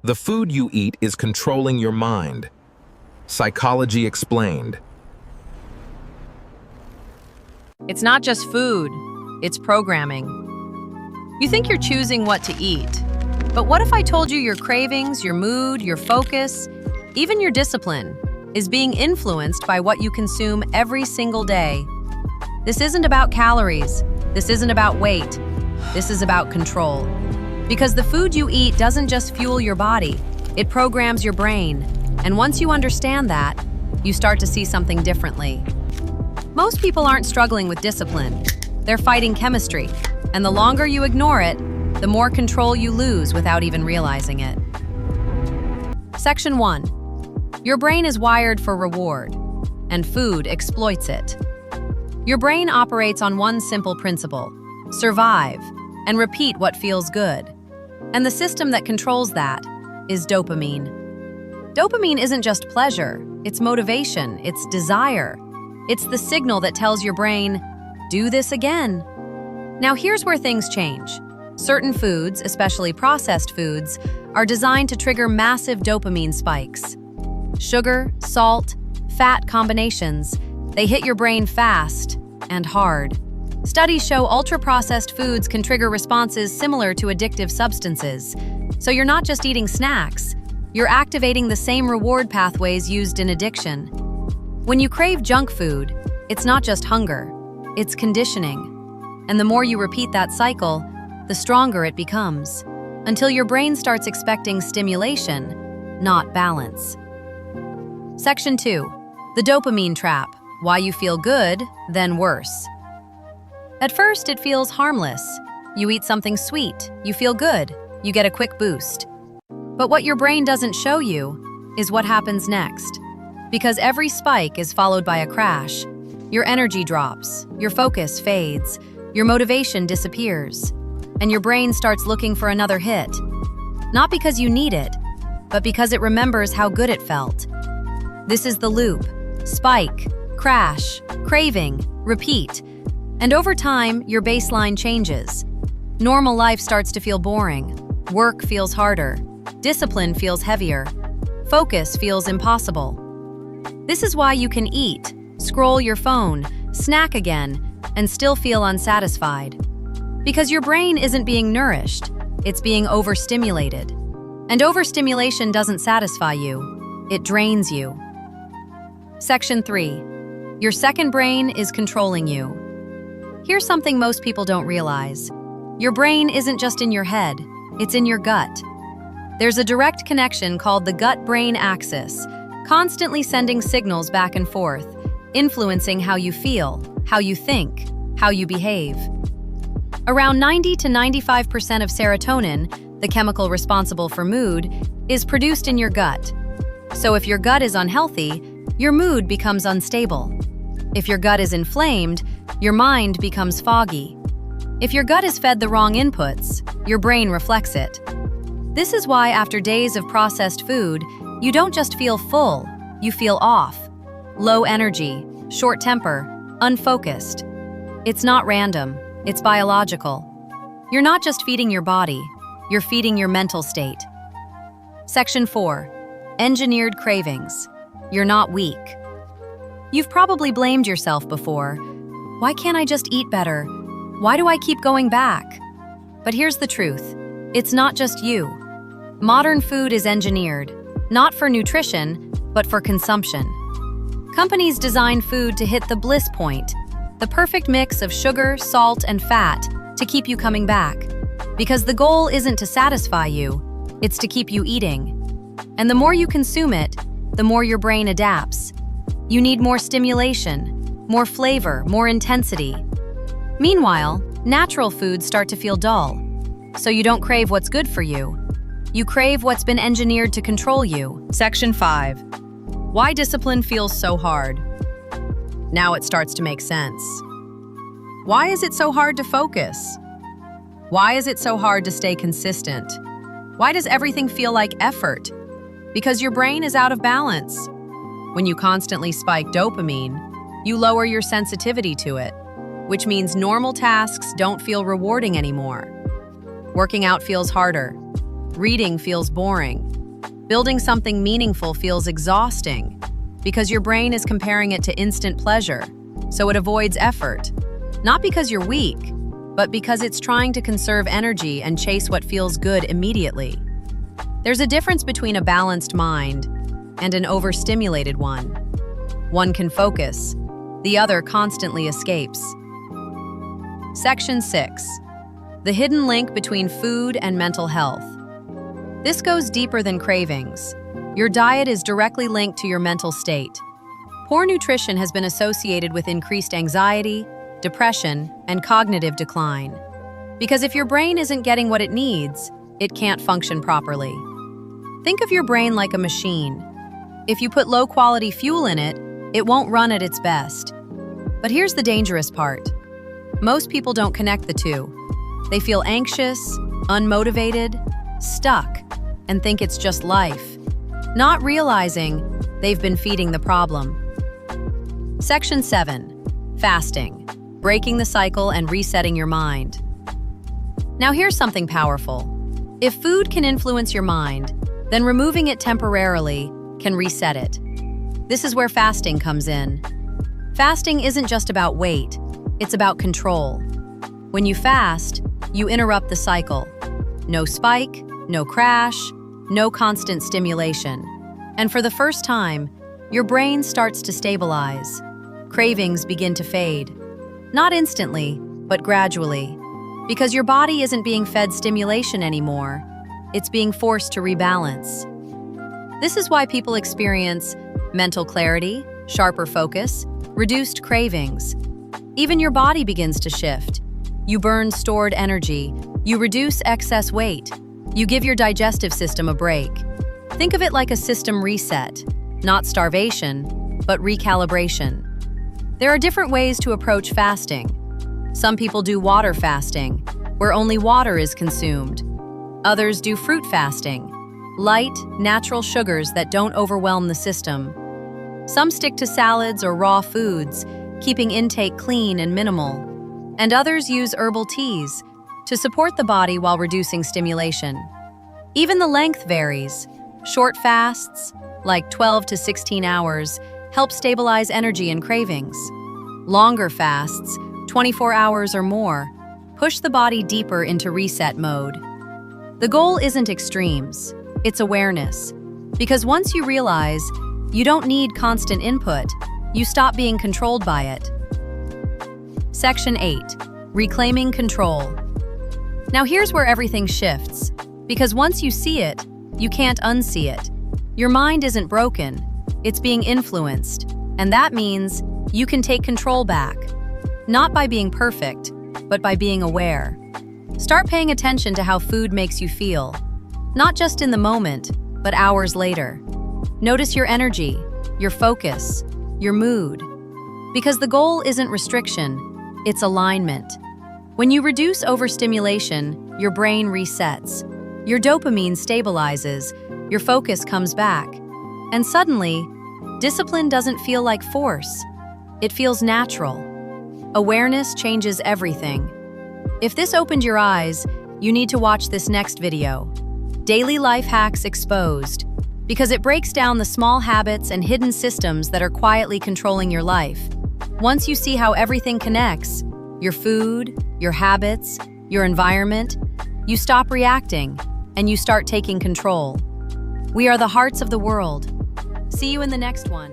The food you eat is controlling your mind. Psychology explained. It's not just food, it's programming. You think you're choosing what to eat, but what if I told you your cravings, your mood, your focus, even your discipline is being influenced by what you consume every single day? This isn't about calories. This isn't about weight. This is about control. Because the food you eat doesn't just fuel your body, it programs your brain. And once you understand that, you start to see something differently. Most people aren't struggling with discipline. They're fighting chemistry. And the longer you ignore it, the more control you lose without even realizing it. Section 1. Your brain is wired for reward, and food exploits it. Your brain operates on one simple principle: survive and repeat what feels good. And the system that controls that is dopamine. Dopamine isn't just pleasure, it's motivation, it's desire. It's the signal that tells your brain, do this again. Now here's where things change. Certain foods, especially processed foods, are designed to trigger massive dopamine spikes. Sugar, salt, fat combinations, they hit your brain fast and hard. Studies show ultra-processed foods can trigger responses similar to addictive substances. So you're not just eating snacks, you're activating the same reward pathways used in addiction. When you crave junk food, it's not just hunger, it's conditioning. And the more you repeat that cycle, the stronger it becomes, until your brain starts expecting stimulation, not balance. Section 2. The dopamine trap. Why you feel good, then worse. At first, it feels harmless. You eat something sweet, you feel good, you get a quick boost. But what your brain doesn't show you is what happens next. Because every spike is followed by a crash. Your energy drops, your focus fades, your motivation disappears, and your brain starts looking for another hit. Not because you need it, but because it remembers how good it felt. This is the loop: spike, crash, craving, repeat. And over time, your baseline changes. Normal life starts to feel boring. Work feels harder. Discipline feels heavier. Focus feels impossible. This is why you can eat, scroll your phone, snack again, and still feel unsatisfied. Because your brain isn't being nourished, it's being overstimulated. And overstimulation doesn't satisfy you, it drains you. Section 3. Your second brain is controlling you. Here's something most people don't realize. Your brain isn't just in your head, it's in your gut. There's a direct connection called the gut-brain axis, constantly sending signals back and forth, influencing how you feel, how you think, how you behave. Around 90 to 95% of serotonin, the chemical responsible for mood, is produced in your gut. So if your gut is unhealthy, your mood becomes unstable. If your gut is inflamed, your mind becomes foggy. If your gut is fed the wrong inputs, your brain reflects it. This is why after days of processed food, you don't just feel full, you feel off. Low energy, short temper, unfocused. It's not random, it's biological. You're not just feeding your body, you're feeding your mental state. Section 4. Engineered cravings. You're not weak. You've probably blamed yourself before. Why can't I just eat better? Why do I keep going back? But here's the truth. It's not just you. Modern food is engineered, not for nutrition, but for consumption. Companies design food to hit the bliss point, the perfect mix of sugar, salt, and fat to keep you coming back. Because the goal isn't to satisfy you, it's to keep you eating. And the more you consume it, the more your brain adapts. You need more stimulation, more flavor, more intensity. Meanwhile, natural foods start to feel dull. So you don't crave what's good for you. You crave what's been engineered to control you. Section 5. Why discipline feels so hard. Now it starts to make sense. Why is it so hard to focus? Why is it so hard to stay consistent? Why does everything feel like effort? Because your brain is out of balance. When you constantly spike dopamine, you lower your sensitivity to it, which means normal tasks don't feel rewarding anymore. Working out feels harder. Reading feels boring. Building something meaningful feels exhausting because your brain is comparing it to instant pleasure, so it avoids effort. Not because you're weak, but because it's trying to conserve energy and chase what feels good immediately. There's a difference between a balanced mind and an overstimulated one. One can focus, the other constantly escapes. Section 6. The hidden link between food and mental health. This goes deeper than cravings. Your diet is directly linked to your mental state. Poor nutrition has been associated with increased anxiety, depression, and cognitive decline. Because if your brain isn't getting what it needs, it can't function properly. Think of your brain like a machine. If you put low-quality fuel in it, it won't run at its best. But here's the dangerous part. Most people don't connect the two. They feel anxious, unmotivated, stuck, and think it's just life, not realizing they've been feeding the problem. Section 7. Fasting. Breaking the cycle and resetting your mind. Now here's something powerful. If food can influence your mind, then removing it temporarily can reset it. This is where fasting comes in. Fasting isn't just about weight, it's about control. When you fast, you interrupt the cycle. No spike, no crash, no constant stimulation. And for the first time, your brain starts to stabilize. Cravings begin to fade. Not instantly, but gradually. Because your body isn't being fed stimulation anymore, it's being forced to rebalance. This is why people experience mental clarity, sharper focus, reduced cravings. Even your body begins to shift. You burn stored energy, you reduce excess weight, you give your digestive system a break. Think of it like a system reset, not starvation, but recalibration. There are different ways to approach fasting. Some people do water fasting, where only water is consumed. Others do fruit fasting, light, natural sugars that don't overwhelm the system. Some stick to salads or raw foods, keeping intake clean and minimal. And others use herbal teas to support the body while reducing stimulation. Even the length varies. Short fasts, like 12 to 16 hours, help stabilize energy and cravings. Longer fasts, 24 hours or more, push the body deeper into reset mode. The goal isn't extremes, it's awareness. Because once you realize you don't need constant input, you stop being controlled by it. Section 8. Reclaiming control. Now here's where everything shifts. Because once you see it, you can't unsee it. Your mind isn't broken, it's being influenced. And that means you can take control back. Not by being perfect, but by being aware. Start paying attention to how food makes you feel. Not just in the moment, but hours later. Notice your energy, your focus, your mood. Because the goal isn't restriction, it's alignment. When you reduce overstimulation, your brain resets. Your dopamine stabilizes, your focus comes back. And suddenly, discipline doesn't feel like force. It feels natural. Awareness changes everything. If this opened your eyes, you need to watch this next video. Daily Life Hacks Exposed. Because it breaks down the small habits and hidden systems that are quietly controlling your life. Once you see how everything connects, your food, your habits, your environment, you stop reacting and you start taking control. We are the hearts of the world. See you in the next one.